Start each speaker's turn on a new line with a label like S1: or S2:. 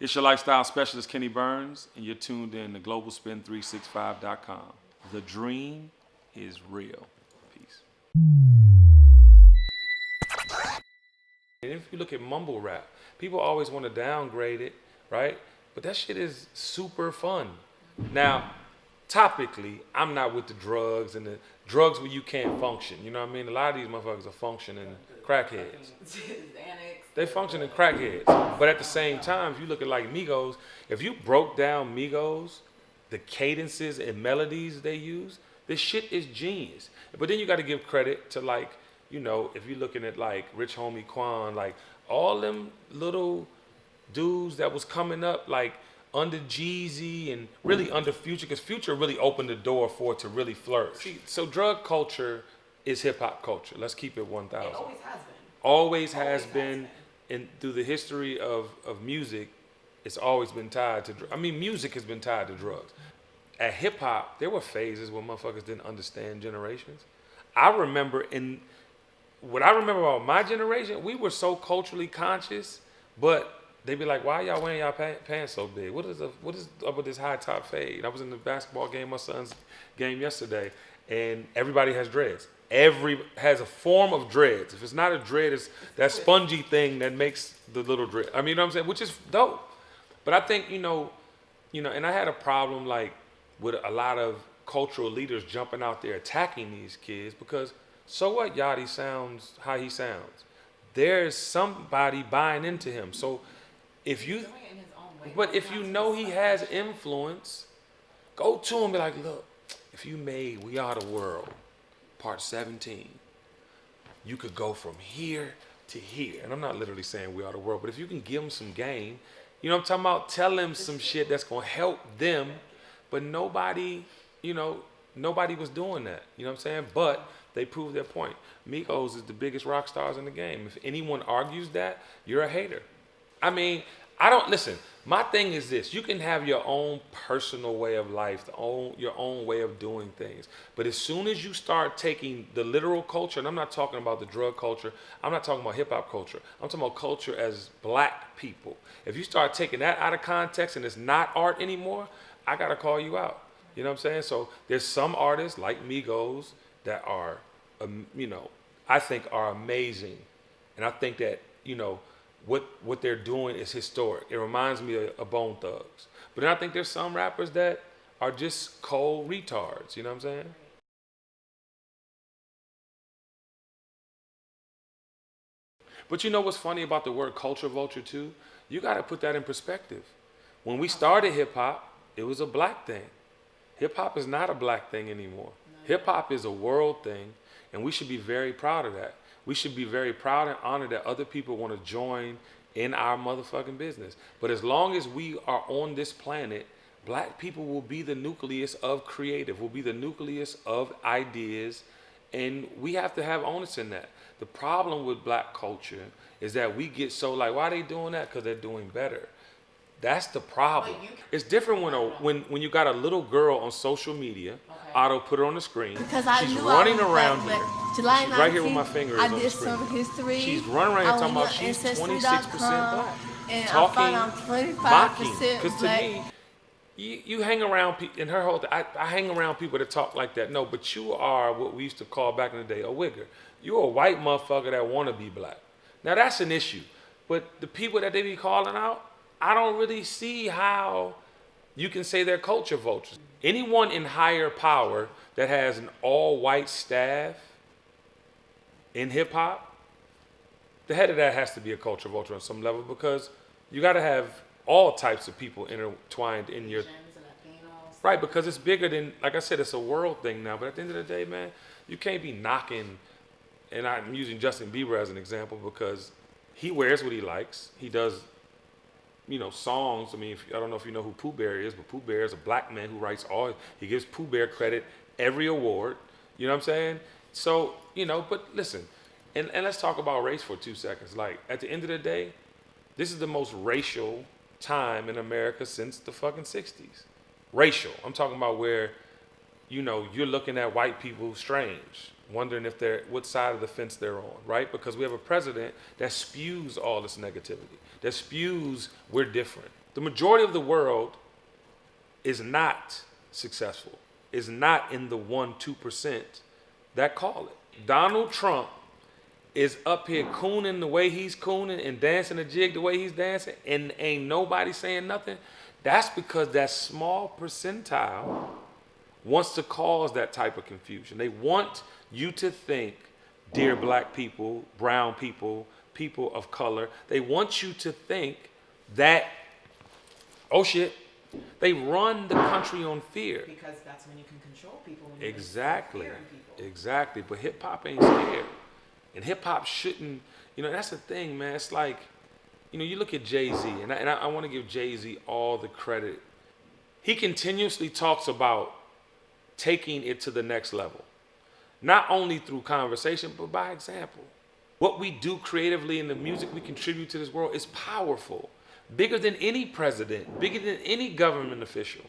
S1: It's your lifestyle specialist, Kenny Burns, and you're tuned in to globalspin365.com. The dream is real. Peace. And if you look at mumble rap, people always want to downgrade it, right? But that shit is super fun. Now, topically, I'm not with the drugs and the drugs where you can't function. You know what I mean? A lot of these motherfuckers are functioning crackheads. They function in crackheads. But at the same time, if you look at like Migos, if you broke down Migos, the cadences and melodies they use, this shit is genius. But then you got to give credit to like, you know, if you're looking at like Rich Homie Quan, like all them little dudes that was coming up like under Jeezy and really under Future, because Future really opened the door for it to really flourish. See, so drug culture is hip hop culture. Let's keep it 1,000.
S2: It always has been.
S1: Always has been. And through the history of music, it's always been tied to drugs. I mean, music has been tied to drugs. At hip hop, there were phases where motherfuckers didn't understand generations. What I remember about my generation, we were so culturally conscious, but they'd be like, why y'all wearing y'all pants so big? What is up with this high top fade? I was in the basketball game, my son's game yesterday, and everybody has dreads. Has a form of dreads. If it's not a dread, it's that spongy thing that makes the little dread. I mean, you know what I'm saying? Which is dope. But I think, you know, and I had a problem like with a lot of cultural leaders jumping out there attacking these kids because so what Yachty sounds how he sounds. There's somebody buying into him. So if you know he has influence, go to him and be like, look, if you made We Are the World Part 17, you could go from here to here. And I'm not literally saying we are the world, but if you can give them some game, you know what I'm talking about? Tell them some shit that's going to help them. But nobody was doing that. You know what I'm saying? But they proved their point. Migos is the biggest rock stars in the game. If anyone argues that, you're a hater. I mean, listen, my thing is this. You can have your own personal way of life, your own way of doing things. But as soon as you start taking the literal culture, and I'm not talking about the drug culture, I'm not talking about hip hop culture, I'm talking about culture as black people. If you start taking that out of context and it's not art anymore, I got to call you out. You know what I'm saying? So there's some artists like Migos that are, I think are amazing. And I think that, what they're doing is historic. It reminds me of Bone Thugs. But then I think there's some rappers that are just cold retards. You know what I'm saying? But you know what's funny about the word culture vulture too? You got to put that in perspective. When we started hip hop, it was a black thing. Hip hop is not a black thing anymore. Hip hop is a world thing, and we should be very proud of that. We should be very proud and honored that other people want to join in our motherfucking business. But as long as we are on this planet, black people will be the nucleus of creative, will be the nucleus of ideas, and we have to have onus in that. The problem with black culture is that we get so like, why are they doing that? Because they're doing better. That's the problem. It's different when you got a little girl on social media. Otto put her on the screen.
S3: Because
S1: she's running around here. She's right here with my finger is on the screen.
S3: Some history.
S1: She's running around here talking about she's 26% black.
S3: And
S1: talking,
S3: I found I'm 25%
S1: mocking. Because to
S3: black.
S1: me, you hang around people, and her whole I hang around people that talk like that. No, but you are what we used to call back in the day a wigger. You're a white motherfucker that want to be black. Now that's an issue. But the people that they be calling out, I don't really see how you can say they're culture vultures. Anyone in higher power that has an all-white staff in hip-hop, the head of that has to be a culture vulture on some level because you got to have all types of people intertwined in your... Right, because it's bigger than, like I said, it's a world thing now. But at the end of the day, man, you can't be knocking, and I'm using Justin Bieber as an example because he wears what he likes. He does... songs. I mean, I don't know if you know who Pooh Bear is, but Pooh Bear is a black man who writes he gives Pooh Bear credit every award. You know what I'm saying? So, but listen, and let's talk about race for 2 seconds. Like, at the end of the day, this is the most racial time in America since the fucking 60s. Racial. I'm talking about where, you're looking at white people strange, wondering if what side of the fence they're on, right? Because we have a president that spews all this negativity, that spews we're different. The majority of the world is not successful, is not in the 1-2% that call it. Donald Trump is up here cooning the way he's cooning and dancing the jig the way he's dancing, and ain't nobody saying nothing. That's because that small percentile wants to cause that type of confusion. They want you to think, dear black people, brown people, people of color, they want you to think that, oh shit, they run the country on fear.
S2: Because that's when you can control people. When
S1: Exactly.
S2: fear in people.
S1: Exactly. But hip hop ain't scared. And hip hop shouldn't, that's the thing, man. It's like, you look at Jay-Z, and I want to give Jay-Z all the credit. He continuously talks about taking it to the next level, not only through conversation, but by example. What we do creatively in the music we contribute to this world is powerful, bigger than any president, bigger than any government official.